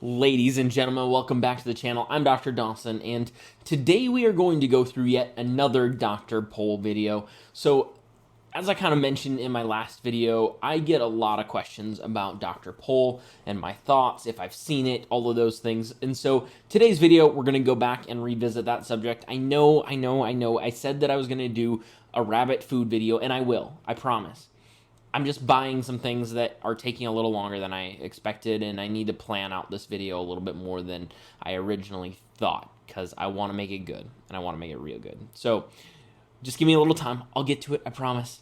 Ladies and gentlemen, welcome back to the channel. I'm Dr. Dawson, and today we are going to go through yet another Dr. Pol video. So, as I kind of mentioned in my last video, I get a lot of questions about Dr. Pol and my thoughts, if I've seen it, all of those things. And so, today's video, we're going to go back and revisit that subject. I know. I said that I was going to do a rabbit food video, and I will. I promise. I'm just buying some things that are taking a little longer than I expected, and I need to plan out this video a little bit more than I originally thought, because I want to make it good, and I want to make it real good. So, just give me a little time. I'll get to it, I promise.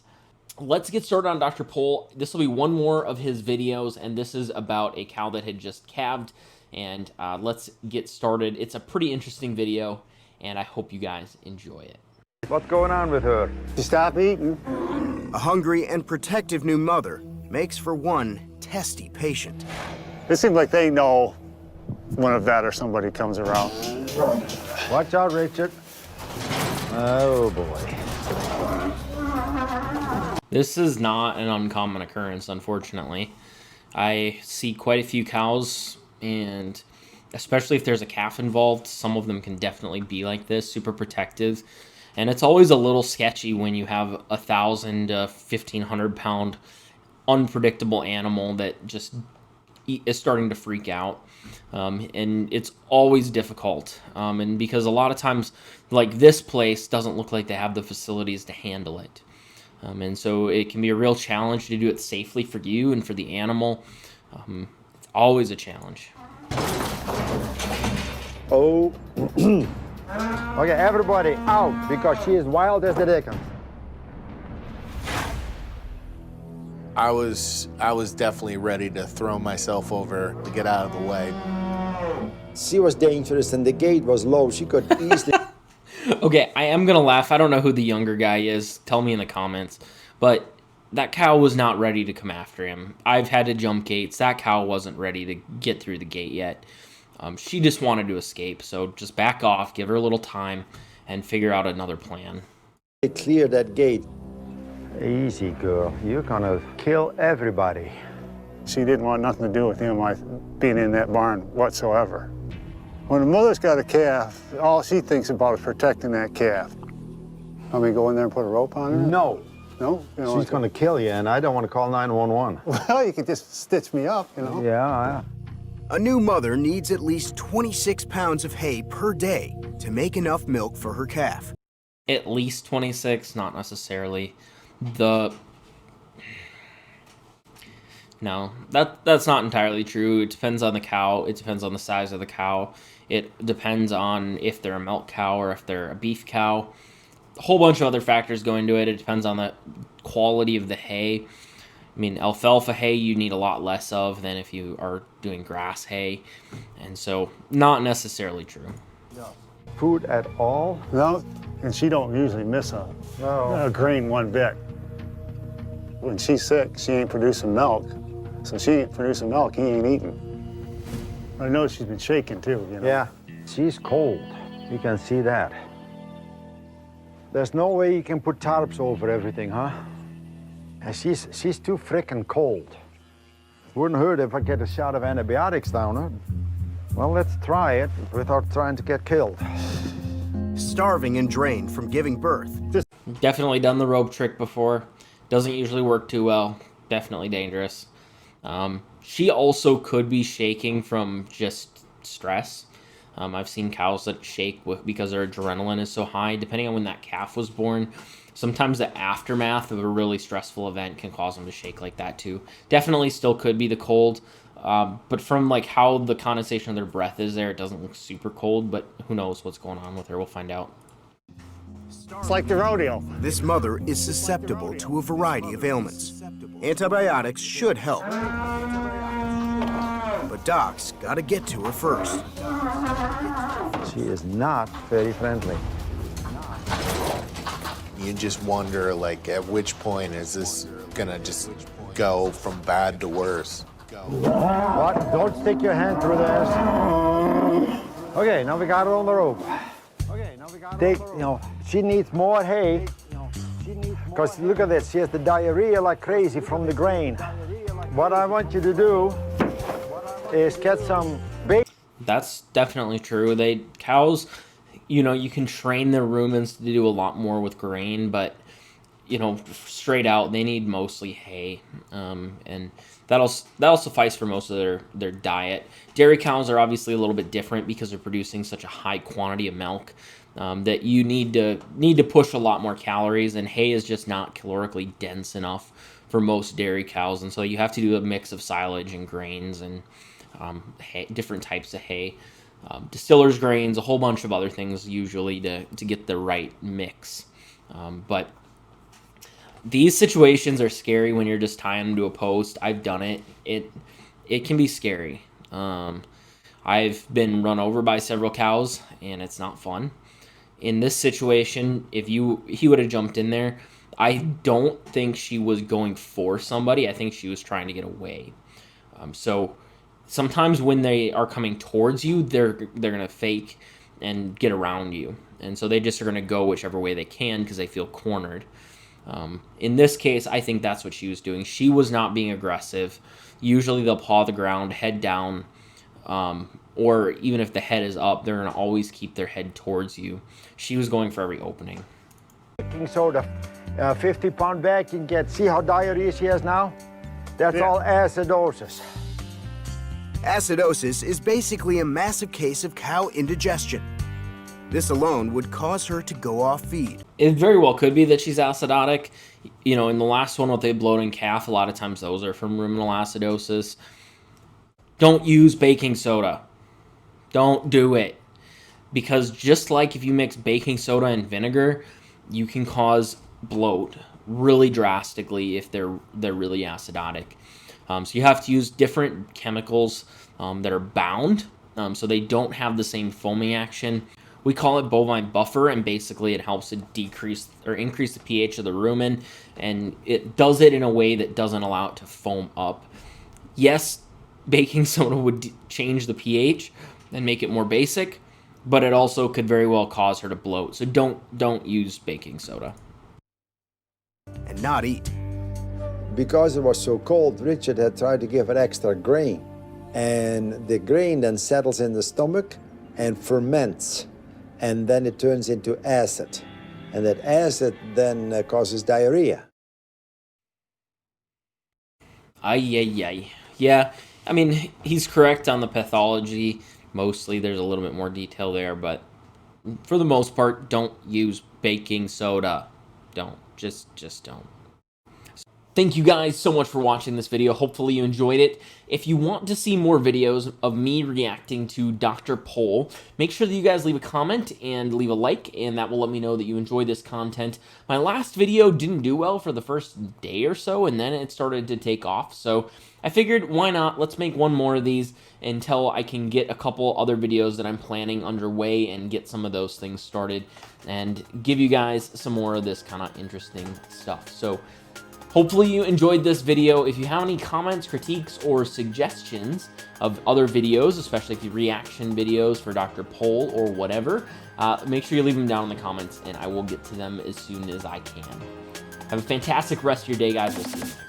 Let's get started on Dr. Pol. This will be one more of his videos, and this is about a cow that had just calved, and let's get started. It's a pretty interesting video, and I hope you guys enjoy it. What's going on with her? She stopped eating. A hungry and protective new mother makes for one testy patient. It seems like they know when a vet or somebody comes around. Watch out, Richard. Oh, boy. This is not an uncommon occurrence, unfortunately. I see quite a few cows, and especially if there's a calf involved, some of them can definitely be like this, super protective. And it's always a little sketchy when you have 1,000 to 1,500 pound unpredictable animal that just is starting to freak out. And it's always difficult. And because a lot of times, like this place doesn't look like they have the facilities to handle it. And so it can be a real challenge to do it safely for you and for the animal. It's always a challenge. Oh. Okay, everybody out, because she is wild as the dickens. I was definitely ready to throw myself over to get out of the way. She was dangerous and the gate was low. She could easily... Okay, I am going to laugh. I don't know who the younger guy is. Tell me in the comments. But that cow was not ready to come after him. I've had to jump gates. That cow wasn't ready to get through the gate yet. She just wanted to escape, so just back off, give her a little time, and figure out another plan. Clear that gate. Easy, girl. You're gonna kill everybody. She didn't want nothing to do with him being in that barn whatsoever. When a mother's got a calf, all she thinks about is protecting that calf. Want me to go in there and put a rope on her? No. No? You know, She's gonna kill you, and I don't want to call 911. Well, you could just stitch me up, you know? Yeah. A new mother needs at least 26 pounds of hay per day to make enough milk for her calf. At least 26, not necessarily. No, that's not entirely true. It depends on the cow. It depends on the size of the cow. It depends on if they're a milk cow or if they're a beef cow. A whole bunch of other factors go into it. It depends on the quality of the hay. I mean, alfalfa hay you need a lot less of than if you are doing grass hay. And so, not necessarily true. Food at all? No, and she don't usually miss a grain one bit. When she's sick, she ain't producing milk. So she ain't producing milk, he ain't eating. I know she's been shaking too, you know? Yeah, she's cold. You can see that. There's no way you can put tarps over everything, huh? And she's too frickin' cold. Wouldn't hurt if I get a shot of antibiotics down her. Well, let's try it without trying to get killed. Starving and drained from giving birth. Definitely done the rope trick before. Doesn't usually work too well. Definitely dangerous. She also could be shaking from just stress. I've seen cows that shake because their adrenaline is so high. Depending on when that calf was born, sometimes the aftermath of a really stressful event can cause them to shake like that too. Definitely still could be the cold, but from like how the condensation of their breath is there, it doesn't look super cold, but who knows what's going on with her. We'll find out. It's like the rodeo. This mother is susceptible to a variety of ailments. Antibiotics should help. But docs gotta get to her first. She is not very friendly. You just wonder, like, at which point is this gonna just go from bad to worse? What? Don't stick your hand through this. Okay, now we got her on the rope. She needs more hay. Because look at this, she has the diarrhea like crazy from the grain. What I want you to do is get some bait That's definitely true. Cows, you can train their rumens to do a lot more with grain, but straight out, they need mostly hay, and that'll suffice for most of their diet. Dairy cows are obviously a little bit different because they're producing such a high quantity of milk that you need to push a lot more calories, and hay is just not calorically dense enough for most dairy cows, and so you have to do a mix of silage and grains and hay, different types of hay, distillers grains, a whole bunch of other things usually to get the right mix, but these situations are scary when you're just tying them to a post. I've done it. It can be scary. I've been run over by several cows, and it's not fun. In this situation, if he would have jumped in there, I don't think she was going for somebody. I think she was trying to get away. So sometimes when they are coming towards you, they're gonna fake and get around you, and so they just are gonna go whichever way they can because they feel cornered. In this case, I think that's what she was doing. She was not being aggressive. Usually they'll paw the ground, head down, or even if the head is up, they're going to always keep their head towards you. She was going for every opening. Baking soda, 50-pound bag, you can get, see how diarrhea she has now? That's all acidosis. Acidosis is basically a massive case of cow indigestion. This alone would cause her to go off feed. It very well could be that she's acidotic. In the last one with the bloating calf, a lot of times those are from ruminal acidosis. Don't use baking soda. Don't do it. Because just like if you mix baking soda and vinegar, you can cause bloat really drastically if they're really acidotic. So you have to use different chemicals that are bound, so they don't have the same foaming action. We call it bovine buffer, and basically it helps to decrease or increase the pH of the rumen, and it does it in a way that doesn't allow it to foam up. Yes, baking soda would change the pH and make it more basic, but it also could very well cause her to bloat. So don't use baking soda. And not eat. Because it was so cold, Richard had tried to give it extra grain. And the grain then settles in the stomach and ferments. And then it turns into acid. And that acid then causes diarrhea. Ay. Yeah, I mean, he's correct on the pathology. Mostly there's a little bit more detail there, but for the most part, don't use baking soda. Don't. Just don't. Thank you guys so much for watching this video. Hopefully you enjoyed it. If you want to see more videos of me reacting to Dr. Pol, make sure that you guys leave a comment and leave a like, and that will let me know that you enjoy this content. My last video didn't do well for the first day or so, and then it started to take off. So I figured, why not? Let's make one more of these until I can get a couple other videos that I'm planning underway and get some of those things started and give you guys some more of this kind of interesting stuff. So hopefully you enjoyed this video. If you have any comments, critiques, or suggestions of other videos, especially if you reaction videos for Dr. Pol or whatever, make sure you leave them down in the comments and I will get to them as soon as I can. Have a fantastic rest of your day, guys. We'll see you.